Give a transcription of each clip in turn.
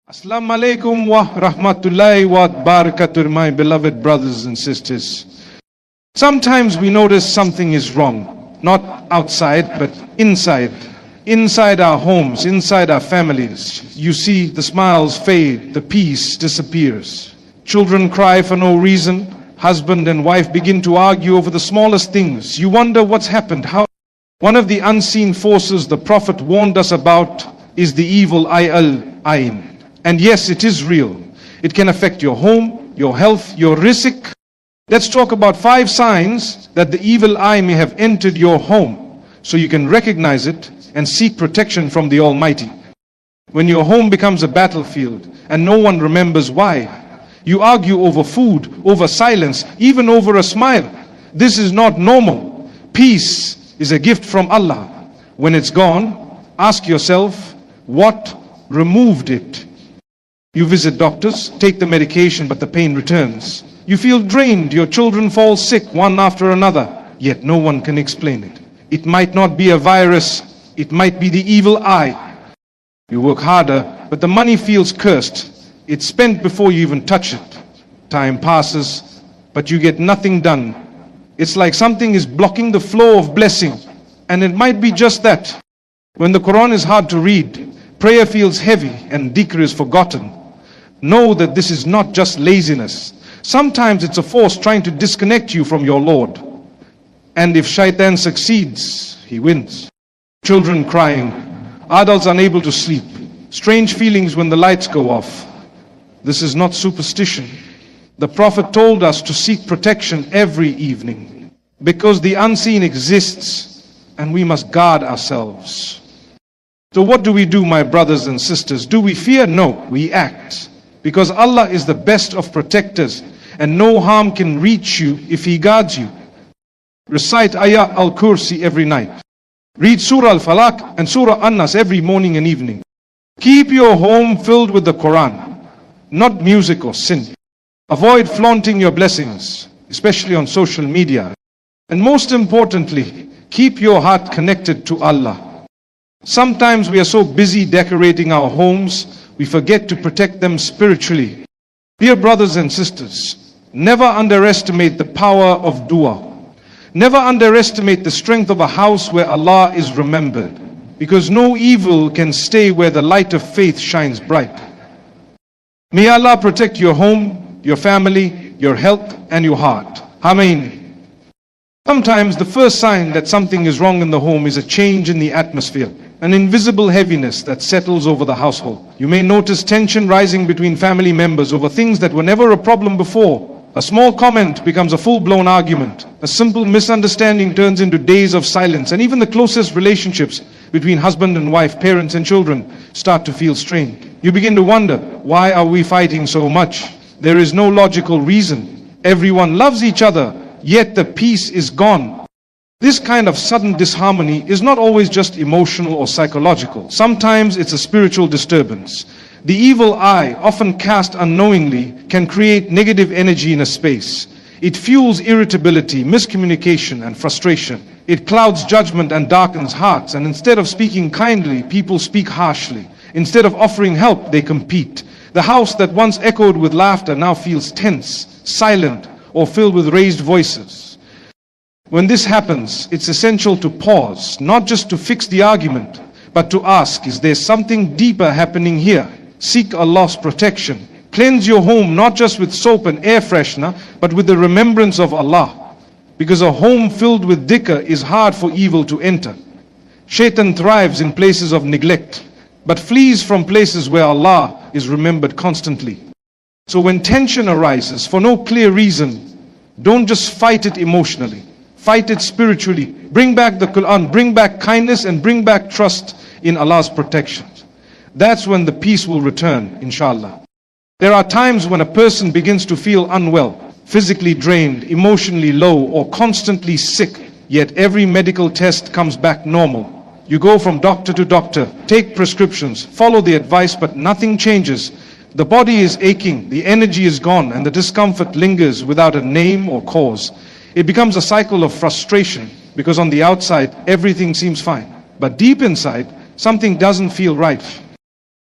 Assalamu alaikum wa rahmatullahi wa barakatuh, my beloved brothers and sisters. Sometimes we notice something is wrong, not outside but inside. Inside our homes, inside our families. You see the smiles fade, the peace disappears. Children cry for no reason. Husband and wife begin to argue over the smallest things. You wonder what's happened. One of the unseen forces the Prophet warned us about is the evil eye al-ain. And yes, it is real. It can affect your home, your health, your rizq. Let's talk about 5 signs that the evil eye may have entered your home, so you can recognize it and seek protection from the Almighty. When your home becomes a battlefield and no one remembers why, you argue over food, over silence, even over a smile. This is not normal. Peace is a gift from Allah. When it's gone, ask yourself, what removed it? You visit doctors, take the medication, but the pain returns. You feel drained, your children fall sick one after another, yet no one can explain it. It might not be a virus, it might be the evil eye. You work harder, but the money feels cursed. It's spent before you even touch it. Time passes, but you get nothing done. It's like something is blocking the flow of blessing, and it might be just that. When the Qur'an is hard to read, prayer feels heavy, and dhikr is forgotten. Know that this is not just laziness. Sometimes it's a force trying to disconnect you from your Lord. And if shaitan succeeds, he wins. Children crying, adults unable to sleep, strange feelings when the lights go off. This is not superstition. The Prophet told us to seek protection every evening, because the unseen exists and we must guard ourselves. So what do we do, my brothers and sisters? Do we fear? No, we act. Because Allah is the best of protectors, and no harm can reach you if He guards you. Recite Ayah al-Kursi every night. Read Surah Al-Falaq and Surah An-Nas every morning and evening. Keep your home filled with the Qur'an, not music or sin. Avoid flaunting your blessings, especially on social media. And most importantly, keep your heart connected to Allah. Sometimes we are so busy decorating our homes, we forget to protect them spiritually. Dear brothers and sisters, never underestimate the power of dua. Never underestimate the strength of a house where Allah is remembered, because no evil can stay where the light of faith shines bright. May Allah protect your home, your family, your health and your heart. Ameen. Sometimes the first sign that something is wrong in the home is a change in the atmosphere. An invisible heaviness that settles over the household. You may notice tension rising between family members over things that were never a problem before. A small comment becomes a full-blown argument. A simple misunderstanding turns into days of silence. And even the closest relationships between husband and wife, parents and children start to feel strained. You begin to wonder, why are we fighting so much? There is no logical reason. Everyone loves each other, yet the peace is gone. This kind of sudden disharmony is not always just emotional or psychological. Sometimes it's a spiritual disturbance. The evil eye, often cast unknowingly, can create negative energy in a space. It fuels irritability, miscommunication and frustration. It clouds judgment and darkens hearts, and instead of speaking kindly, people speak harshly. Instead of offering help, they compete. The house that once echoed with laughter now feels tense, silent, or filled with raised voices. When this happens, it's essential to pause, not just to fix the argument, but to ask, is there something deeper happening here? Seek Allah's protection. Cleanse your home not just with soap and air freshener, but with the remembrance of Allah. Because a home filled with dhikr is hard for evil to enter. Shaitan thrives in places of neglect, but flees from places where Allah is remembered constantly. So when tension arises for no clear reason, don't just fight it emotionally. Fight it spiritually. Bring back the Qur'an, bring back kindness and bring back trust in Allah's protection. That's when the peace will return, inshallah. There are times when a person begins to feel unwell, physically drained, emotionally low or constantly sick, yet every medical test comes back normal. You go from doctor to doctor, take prescriptions, follow the advice, but nothing changes. The body is aching, the energy is gone, and the discomfort lingers without a name or cause. It becomes a cycle of frustration, because on the outside, everything seems fine. But deep inside, something doesn't feel right.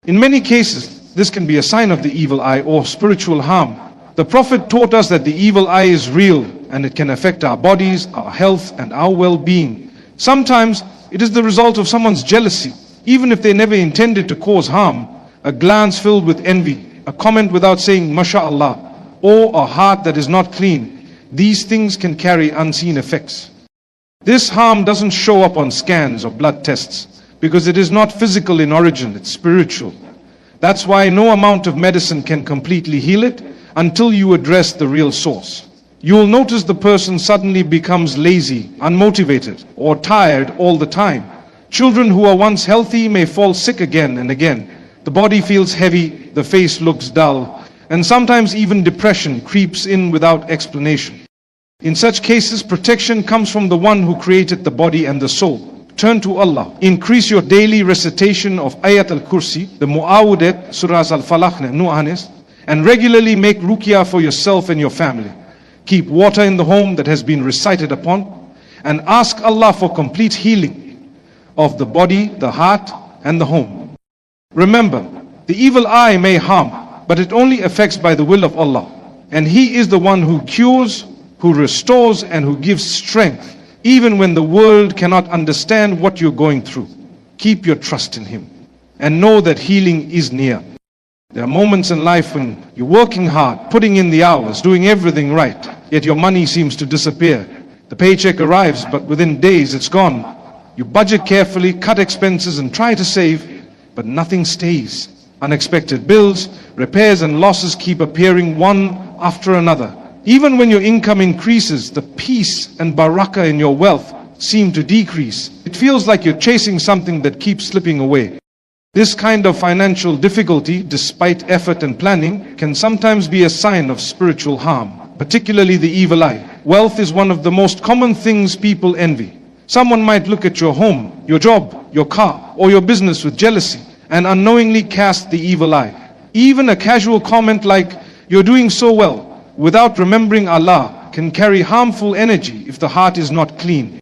In many cases, this can be a sign of the evil eye or spiritual harm. The Prophet taught us that the evil eye is real and it can affect our bodies, our health and our well-being. Sometimes it is the result of someone's jealousy, even if they never intended to cause harm. A glance filled with envy, a comment without saying MashaAllah, or a heart that is not clean. These things can carry unseen effects. This harm doesn't show up on scans or blood tests because it is not physical in origin, it's spiritual. That's why no amount of medicine can completely heal it until you address the real source. You will notice the person suddenly becomes lazy, unmotivated, or tired all the time. Children who are once healthy may fall sick again and again. The body feels heavy, the face looks dull, and sometimes even depression creeps in without explanation. In such cases, protection comes from the one who created the body and the soul. Turn to Allah. Increase your daily recitation of Ayat al-Kursi, the Mu'awudat, Surahs al-Falaq, Nu'anis, and regularly make ruqyah for yourself and your family. Keep water in the home that has been recited upon, and ask Allah for complete healing of the body, the heart, and the home. Remember, the evil eye may harm, but it only affects by the will of Allah. And He is the one who cures, who restores, and who gives strength, even when the world cannot understand what you're going through. Keep your trust in Him, and know that healing is near. There are moments in life when you're working hard, putting in the hours, doing everything right, yet your money seems to disappear. The paycheck arrives, but within days it's gone. You budget carefully, cut expenses, and try to save, but nothing stays. Unexpected bills, repairs, and losses keep appearing one after another. Even when your income increases, the peace and barakah in your wealth seem to decrease. It feels like you're chasing something that keeps slipping away. This kind of financial difficulty, despite effort and planning, can sometimes be a sign of spiritual harm, particularly the evil eye. Wealth is one of the most common things people envy. Someone might look at your home, your job, your car, or your business with jealousy and unknowingly cast the evil eye. Even a casual comment like, "You're doing so well," without remembering Allah, can carry harmful energy if the heart is not clean.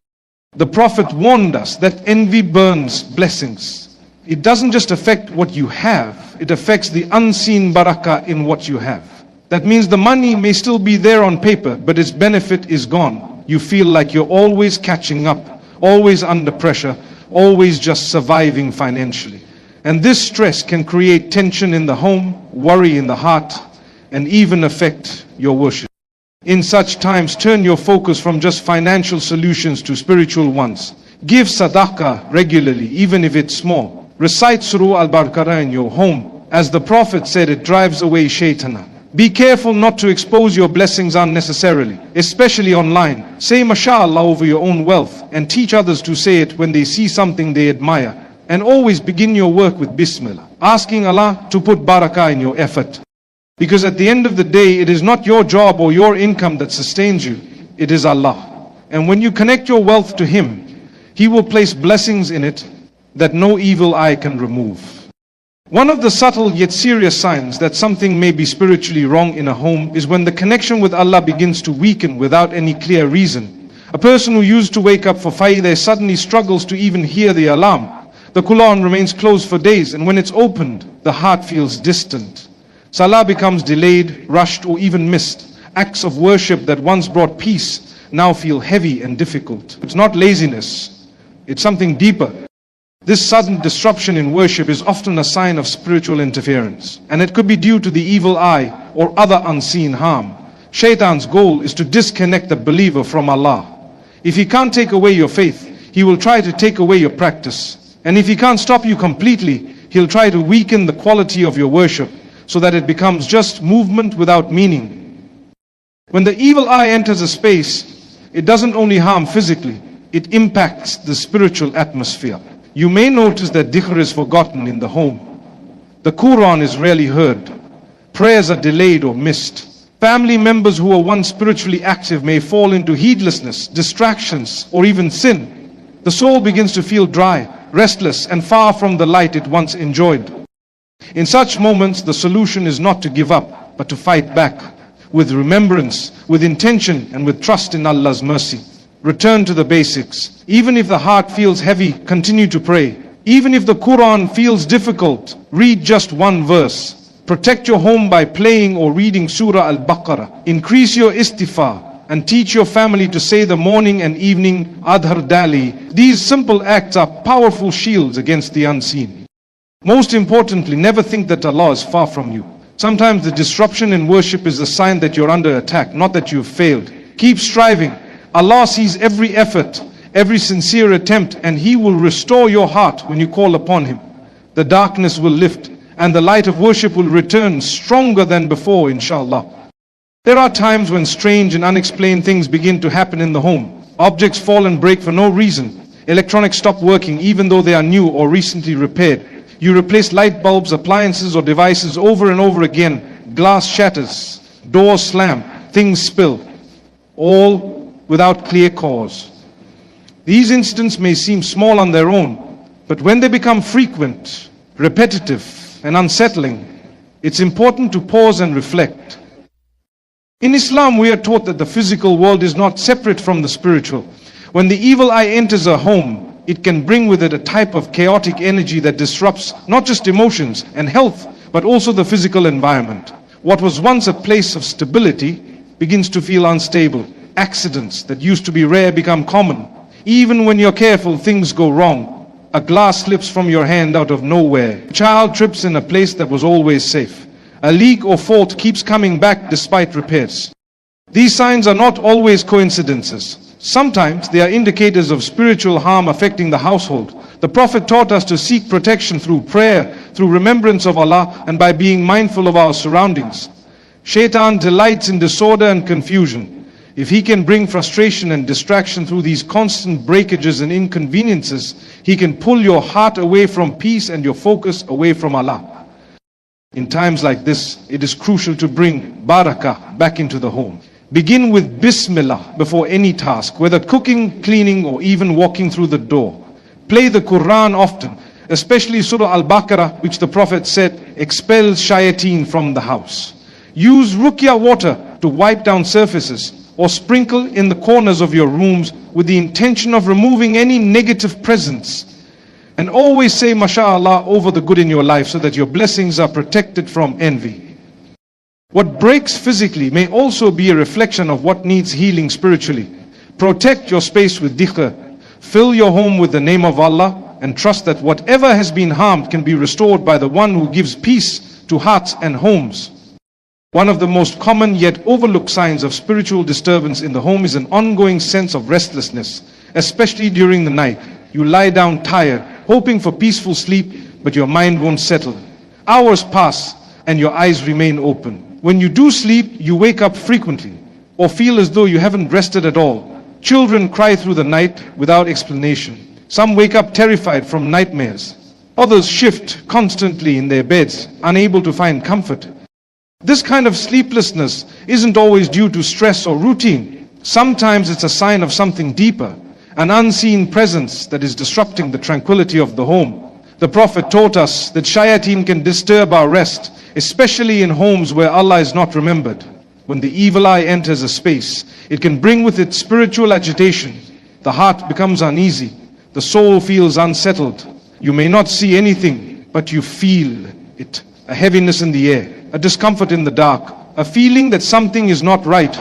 The Prophet warned us that envy burns blessings. It doesn't just affect what you have, it affects the unseen barakah in what you have. That means the money may still be there on paper, but its benefit is gone. You feel like you're always catching up, always under pressure, always just surviving financially. And this stress can create tension in the home, worry in the heart, and even affect your worship. In such times, turn your focus from just financial solutions to spiritual ones. Give sadaqah regularly, even if it's small. Recite Surah al-Baqarah in your home. As the Prophet said, it drives away shaitan. Be careful not to expose your blessings unnecessarily, especially online. Say MashaAllah over your own wealth and teach others to say it when they see something they admire. And always begin your work with Bismillah, asking Allah to put barakah in your effort. Because at the end of the day, it is not your job or your income that sustains you, it is Allah. And when you connect your wealth to Him, He will place blessings in it that no evil eye can remove. One of the subtle yet serious signs that something may be spiritually wrong in a home is when the connection with Allah begins to weaken without any clear reason. A person who used to wake up for Fajr suddenly struggles to even hear the alarm. The Qur'an remains closed for days, and when it's opened, the heart feels distant. Salah becomes delayed, rushed, or even missed. Acts of worship that once brought peace now feel heavy and difficult. It's not laziness, it's something deeper. This sudden disruption in worship is often a sign of spiritual interference, and it could be due to the evil eye or other unseen harm. Shaitan's goal is to disconnect the believer from Allah. If he can't take away your faith, he will try to take away your practice. And if he can't stop you completely, he'll try to weaken the quality of your worship so that it becomes just movement without meaning. When the evil eye enters a space, it doesn't only harm physically, it impacts the spiritual atmosphere. You may notice that dhikr is forgotten in the home. The Qur'an is rarely heard. Prayers are delayed or missed. Family members who are once spiritually active may fall into heedlessness, distractions, or even sin. The soul begins to feel dry, restless, and far from the light it once enjoyed. In such moments, the solution is not to give up, but to fight back with remembrance, with intention, and with trust in Allah's mercy. Return to the basics. Even if the heart feels heavy, continue to pray. Even if the Qur'an feels difficult, read just one verse. Protect your home by playing or reading Surah Al-Baqarah. Increase your istighfar and teach your family to say the morning and evening Adhkar daily. These simple acts are powerful shields against the unseen. Most importantly, never think that Allah is far from you. Sometimes the disruption in worship is a sign that you're under attack, not that you've failed. Keep striving. Allah sees every effort, every sincere attempt, and He will restore your heart when you call upon Him. The darkness will lift, and the light of worship will return stronger than before, inshallah. There are times when strange and unexplained things begin to happen in the home. Objects fall and break for no reason. Electronics stop working even though they are new or recently repaired. You replace light bulbs, appliances or devices over and over again. Glass shatters, doors slam, things spill. All without clear cause. These incidents may seem small on their own, but when they become frequent, repetitive and unsettling, it's important to pause and reflect. In Islam, we are taught that the physical world is not separate from the spiritual. When the evil eye enters a home, it can bring with it a type of chaotic energy that disrupts not just emotions and health, but also the physical environment. What was once a place of stability begins to feel unstable. Accidents that used to be rare become common. Even when you're careful, things go wrong. A glass slips from your hand out of nowhere. A child trips in a place that was always safe. A leak or fault keeps coming back despite repairs. These signs are not always coincidences. Sometimes they are indicators of spiritual harm affecting the household. The Prophet taught us to seek protection through prayer, through remembrance of Allah, and by being mindful of our surroundings. Shaitan delights in disorder and confusion. If he can bring frustration and distraction through these constant breakages and inconveniences, he can pull your heart away from peace and your focus away from Allah. In times like this, it is crucial to bring barakah back into the home. Begin with Bismillah before any task, whether cooking, cleaning, or even walking through the door. Play the Qur'an often, especially Surah Al-Baqarah, which the Prophet said expels shayateen from the house. Use ruqya water to wipe down surfaces, or sprinkle in the corners of your rooms with the intention of removing any negative presence. And always say MashaAllah over the good in your life so that your blessings are protected from envy. What breaks physically may also be a reflection of what needs healing spiritually. Protect your space with dhikr. Fill your home with the name of Allah and trust that whatever has been harmed can be restored by the one who gives peace to hearts and homes. One of the most common yet overlooked signs of spiritual disturbance in the home is an ongoing sense of restlessness, especially during the night. You lie down tired, hoping for peaceful sleep, but your mind won't settle. Hours pass and your eyes remain open. When you do sleep, you wake up frequently or feel as though you haven't rested at all. Children cry through the night without explanation. Some wake up terrified from nightmares. Others shift constantly in their beds, unable to find comfort. This kind of sleeplessness isn't always due to stress or routine. Sometimes it's a sign of something deeper, an unseen presence that is disrupting the tranquility of the home. The Prophet taught us that shayateen can disturb our rest, especially in homes where Allah is not remembered. When the evil eye enters a space, it can bring with it spiritual agitation. The heart becomes uneasy. The soul feels unsettled. You may not see anything, but you feel it. A heaviness in the air, a discomfort in the dark, a feeling that something is not right.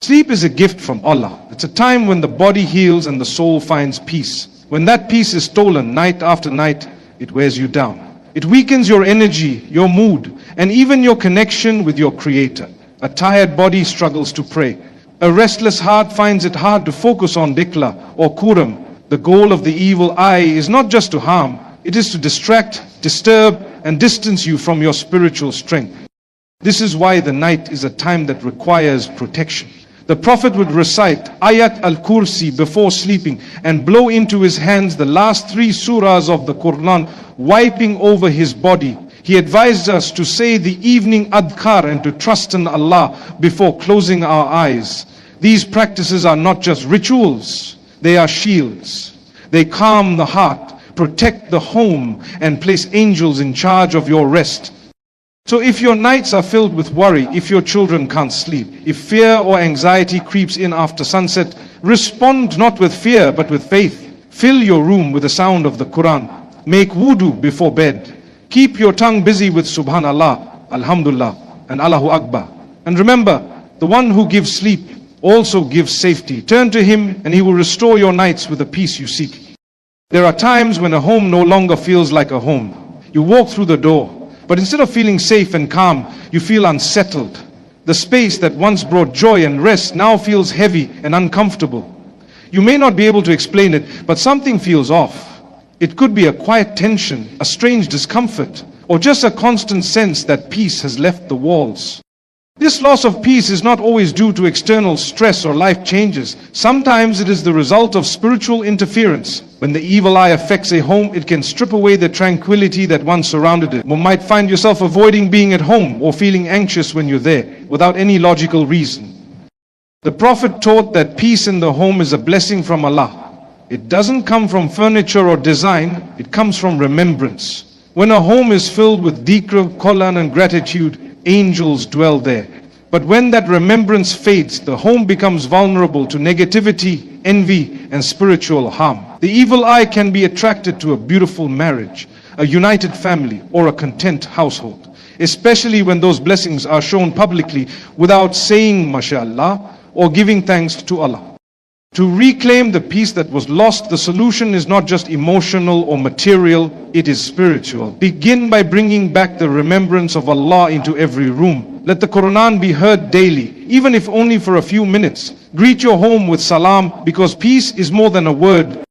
Sleep is a gift from Allah. It's a time when the body heals and the soul finds peace. When that peace is stolen night after night, it wears you down. It weakens your energy, your mood, and even your connection with your Creator. A tired body struggles to pray. A restless heart finds it hard to focus on dhikr or Qur'an. The goal of the evil eye is not just to harm, it is to distract, disturb, and distance you from your spiritual strength. This is why the night is a time that requires protection. The Prophet would recite Ayat al-Kursi before sleeping and blow into his hands the last 3 surahs of the Qur'an, wiping over his body. He advised us to say the evening Adhkar and to trust in Allah before closing our eyes. These practices are not just rituals, they are shields. They calm the heart, protect the home, and place angels in charge of your rest. So if your nights are filled with worry, if your children can't sleep, if fear or anxiety creeps in after sunset, respond not with fear but with faith. Fill your room with the sound of the Qur'an. Make wudu before bed. Keep your tongue busy with Subhanallah. Alhamdulillah, and Allahu Akbar. And remember, the one who gives sleep also gives safety. Turn to him and he will restore your nights with the peace you seek. There are times when a home no longer feels like a home. You walk through the door, but instead of feeling safe and calm, you feel unsettled. The space that once brought joy and rest now feels heavy and uncomfortable. You may not be able to explain it, but something feels off. It could be a quiet tension, a strange discomfort, or just a constant sense that peace has left the walls. This loss of peace is not always due to external stress or life changes. Sometimes it is the result of spiritual interference. When the evil eye affects a home, it can strip away the tranquility that once surrounded it. You might find yourself avoiding being at home or feeling anxious when you're there, without any logical reason. The Prophet taught that peace in the home is a blessing from Allah. It doesn't come from furniture or design, it comes from remembrance. When a home is filled with dhikr, Qur'an and gratitude, angels dwell there. But when that remembrance fades, the home becomes vulnerable to negativity, envy, and spiritual harm. The evil eye can be attracted to a beautiful marriage, a united family, or a content household, especially when those blessings are shown publicly without saying mashallah or giving thanks to Allah. To reclaim the peace that was lost, the solution is not just emotional or material, it is spiritual. Begin by bringing back the remembrance of Allah into every room. Let the Qur'an be heard daily, even if only for a few minutes. Greet your home with salam, because peace is more than a word.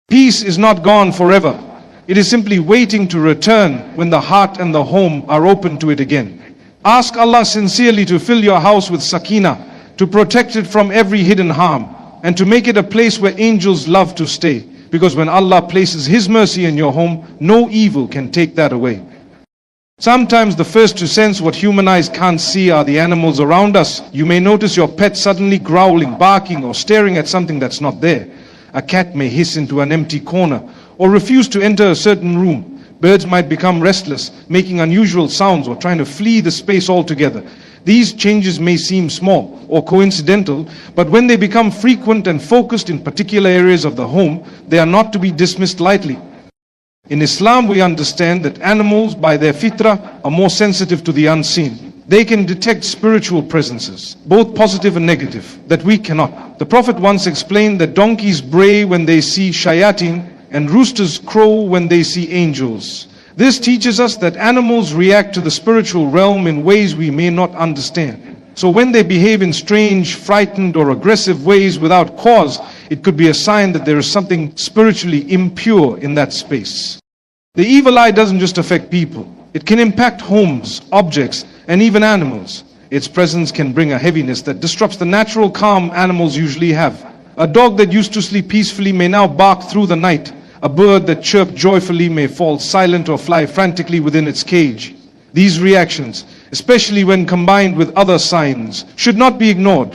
Peace is not gone forever. It is simply waiting to return when the heart and the home are open to it again. Ask Allah sincerely to fill your house with sakina, to protect it from every hidden harm, and to make it a place where angels love to stay. Because when Allah places His mercy in your home, no evil can take that away. Sometimes the first to sense what human eyes can't see are the animals around us. You may notice your pet suddenly growling, barking, or staring at something that's not there. A cat may hiss into an empty corner, or refuse to enter a certain room. Birds might become restless, making unusual sounds, or trying to flee the space altogether. These changes may seem small or coincidental, but when they become frequent and focused in particular areas of the home, they are not to be dismissed lightly. In Islam, we understand that animals, by their fitrah, are more sensitive to the unseen. They can detect spiritual presences, both positive and negative, that we cannot. The Prophet once explained that donkeys bray when they see shayateen, and roosters crow when they see angels. This teaches us that animals react to the spiritual realm in ways we may not understand. So when they behave in strange, frightened, or aggressive ways without cause, it could be a sign that there is something spiritually impure in that space. The evil eye doesn't just affect people. It can impact homes, objects, and even animals. Its presence can bring a heaviness that disrupts the natural calm animals usually have. A dog that used to sleep peacefully may now bark through the night. A bird that chirped joyfully may fall silent or fly frantically within its cage. These reactions, especially when combined with other signs, should not be ignored.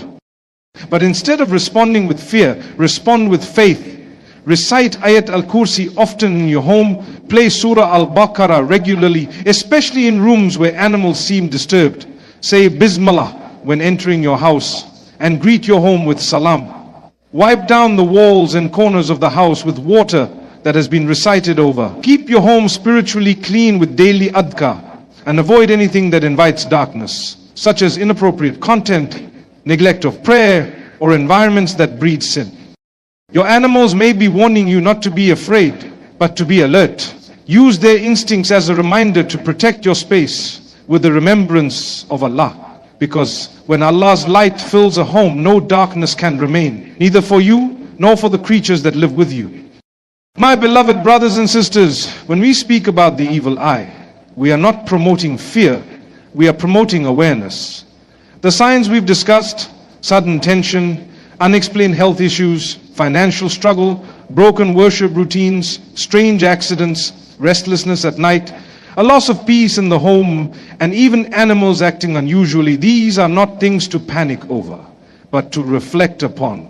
But instead of responding with fear, respond with faith. Recite Ayat al-Kursi often in your home. Play Surah al-Baqarah regularly, especially in rooms where animals seem disturbed. Say Bismillah when entering your house, and greet your home with salam. Wipe down the walls and corners of the house with water that has been recited over. Keep your home spiritually clean with daily Adhkar, and avoid anything that invites darkness, such as inappropriate content, neglect of prayer, or environments that breed sin. Your animals may be warning you not to be afraid, but to be alert. Use their instincts as a reminder to protect your space with the remembrance of Allah. Because when Allah's light fills a home, no darkness can remain, neither for you nor for the creatures that live with you. My beloved brothers and sisters, when we speak about the evil eye, we are not promoting fear, we are promoting awareness. The signs we've discussed, sudden tension, unexplained health issues, financial struggle, broken worship routines, strange accidents, restlessness at night, a loss of peace in the home, and even animals acting unusually, these are not things to panic over, but to reflect upon.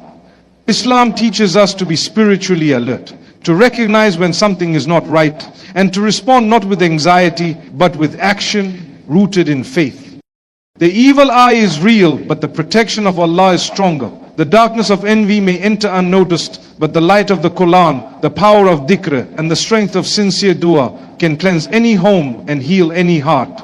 Islam teaches us to be spiritually alert, to recognize when something is not right, and to respond not with anxiety, but with action rooted in faith. The evil eye is real, but the protection of Allah is stronger. The darkness of envy may enter unnoticed, but the light of the Qur'an, the power of dhikr, and the strength of sincere dua can cleanse any home and heal any heart.